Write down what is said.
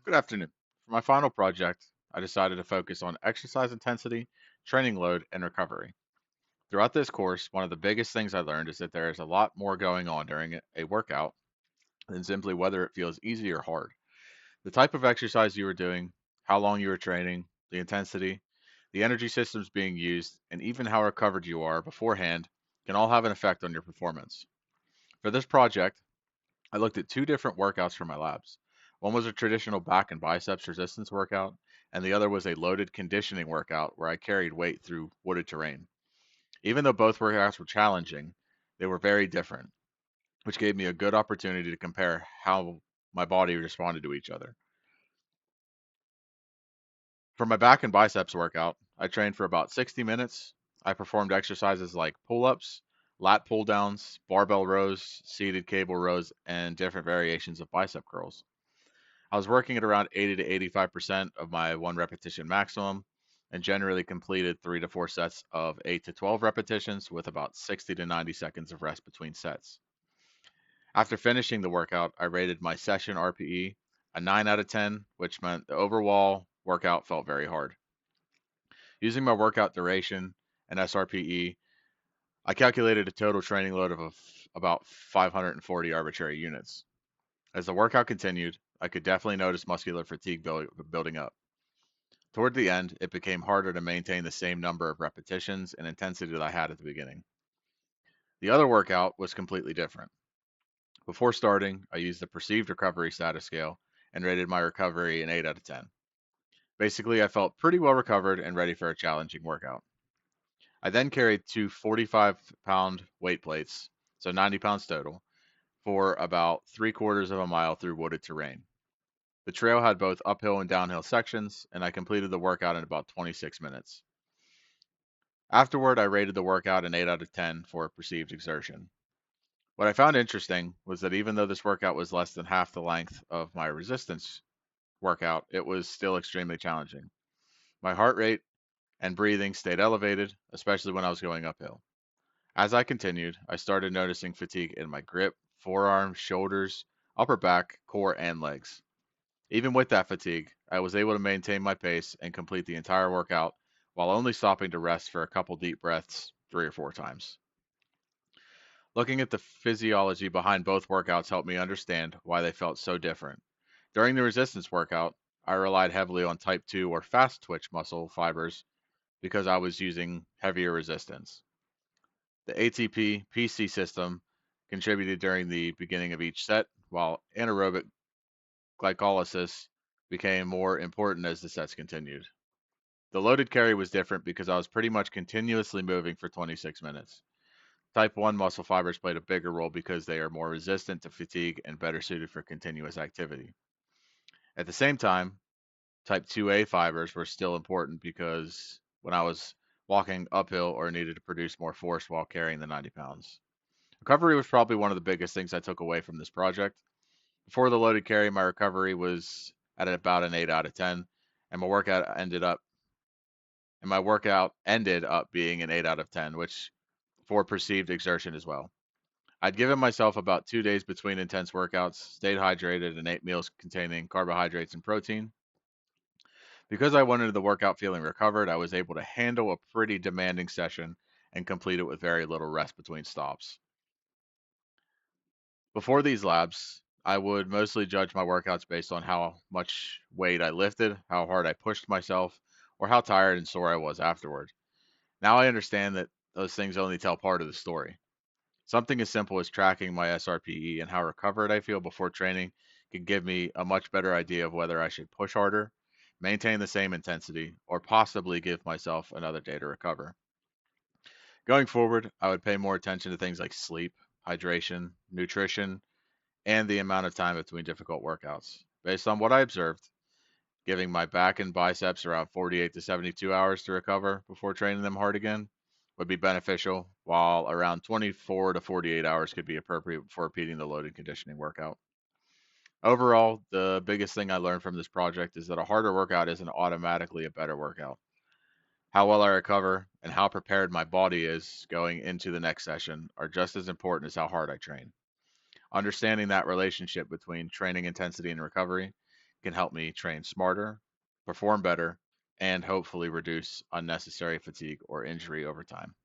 Good afternoon. For my final project, I decided to focus on exercise intensity, training load, and recovery. Throughout this course, one of the biggest things I learned is that there is a lot more going on during a workout than simply whether it feels easy or hard. The type of exercise you were doing, how long you were training, the intensity, the energy systems being used, and even how recovered you are beforehand can all have an effect on your performance. For this project, I looked at two different workouts for my labs. One was a traditional back and biceps resistance workout, and the other was a loaded conditioning workout where I carried weight through wooded terrain. Even though both workouts were challenging, they were very different, which gave me a good opportunity to compare how my body responded to each other. For my back and biceps workout, I trained for about 60 minutes. I performed exercises like pull ups, lat pull downs, barbell rows, seated cable rows, and different variations of bicep curls. I was working at around 80 to 85% of my one repetition maximum and generally completed 3 to 4 sets of 8 to 12 repetitions with about 60 to 90 seconds of rest between sets. After finishing the workout, I rated my session RPE a 9 out of 10, which meant the overall workout felt very hard. Using my workout duration and SRPE, I calculated a total training load of about 540 arbitrary units. As the workout continued, I could definitely notice muscular fatigue building up. Toward the end, it became harder to maintain the same number of repetitions and intensity that I had at the beginning. The other workout was completely different. Before starting, I used the perceived recovery status scale and rated my recovery an 8 out of 10. Basically, I felt pretty well recovered and ready for a challenging workout. I then carried two 45-pound weight plates, so 90 pounds total, for about 3/4 of a mile through wooded terrain. The trail had both uphill and downhill sections, and I completed the workout in about 26 minutes. Afterward, I rated the workout an 8 out of 10 for perceived exertion. What I found interesting was that even though this workout was less than half the length of my resistance workout, it was still extremely challenging. My heart rate and breathing stayed elevated, especially when I was going uphill. As I continued, I started noticing fatigue in my grip, forearms, shoulders, upper back, core, and legs. Even with that fatigue, I was able to maintain my pace and complete the entire workout while only stopping to rest for a couple deep breaths 3 or 4 times. Looking at the physiology behind both workouts helped me understand why they felt so different. During the resistance workout, I relied heavily on type 2 or fast twitch muscle fibers because I was using heavier resistance. The ATP PC system contributed during the beginning of each set, while anaerobic glycolysis became more important as the sets continued. The loaded carry was different because I was pretty much continuously moving for 26 minutes. Type 1 muscle fibers played a bigger role because they are more resistant to fatigue and better suited for continuous activity. At the same time, type 2A fibers were still important because when I was walking uphill or needed to produce more force while carrying the 90 pounds. Recovery was probably one of the biggest things I took away from this project. Before the loaded carry, my recovery was at about an 8 out of 10, and my workout ended up being an 8 out of 10, which for perceived exertion as well. I'd given myself about 2 days between intense workouts, stayed hydrated, and ate meals containing carbohydrates and protein. Because I went into the workout feeling recovered, I was able to handle a pretty demanding session and complete it with very little rest between stops. Before these labs, I would mostly judge my workouts based on how much weight I lifted, how hard I pushed myself, or how tired and sore I was afterward. Now I understand that those things only tell part of the story. Something as simple as tracking my SRPE and how recovered I feel before training can give me a much better idea of whether I should push harder, maintain the same intensity, or possibly give myself another day to recover. Going forward, I would pay more attention to things like sleep, hydration, nutrition, and the amount of time between difficult workouts. Based on what I observed, giving my back and biceps around 48 to 72 hours to recover before training them hard again would be beneficial, while around 24 to 48 hours could be appropriate for repeating the loaded conditioning workout. Overall, the biggest thing I learned from this project is that a harder workout isn't automatically a better workout. How well I recover and how prepared my body is going into the next session are just as important as how hard I train. Understanding that relationship between training intensity and recovery can help me train smarter, perform better, and hopefully reduce unnecessary fatigue or injury over time.